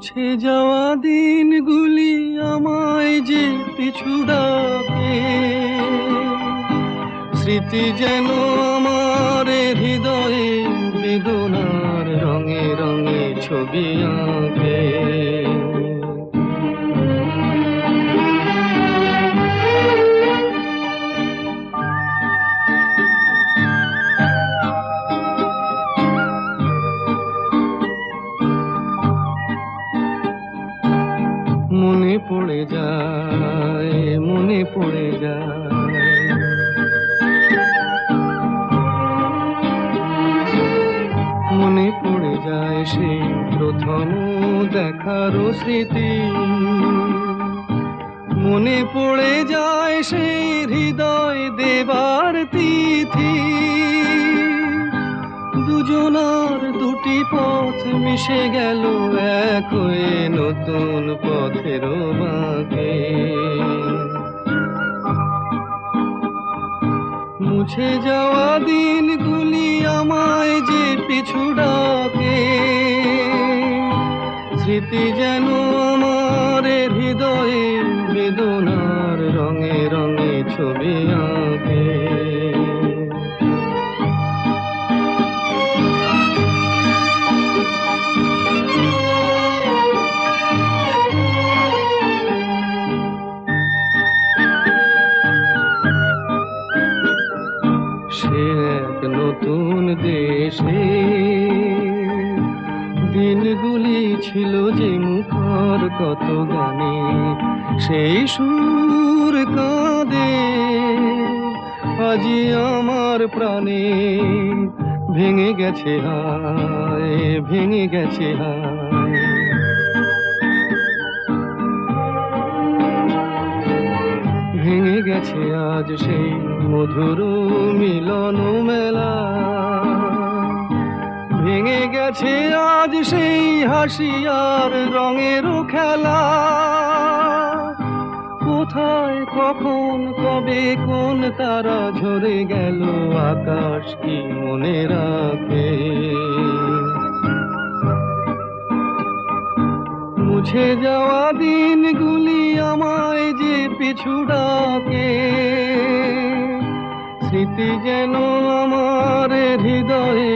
মুছে যাওয়া দিনগুলি আমায় যে পিছু ডাকে, স্মৃতি যেন আমার হৃদয়ে বেদনার রঙে রঙে ছবি আঁকে। মনে পড়ে যায়, মনে পড়ে যায়, মনে পড়ে যায় সেই প্রথম দেখার স্মৃতি। মনে পড়ে যায় সেই হৃদয় দেবার তিথি। দুজনার দুটি পথ মিশে গেল এক হয়ে নতুন পথের বাঁকে। মুছে যাওয়া দিনগুলি আমায় যে পিছু ডাকে, স্মৃতি যেন আমার হৃদয়ে বেদনার রঙে রঙে ছবি আঁকে। সে এক নতুন দেশে দিনগুলি ছিল যে মুখর কত গানে, সেই সুর কাঁদে আজি আমার প্রাণে। ভেঙে গেছে হায়, ভেঙে গেছে হায়, ভেঙে গেছে আজ সেই মধুর মিলন মেলা। ভেঙে গেছে আজ সেই হাসি আর রঙের খেলা। কোথায় কখন কবে কোন তারা ঝরে গেল আকাশ কি মনে রাখে। মুছে যাওয়া দিনগুলি আমায় যে পিছু ডাকে, স্মৃতি যেন আমার হৃদয়ে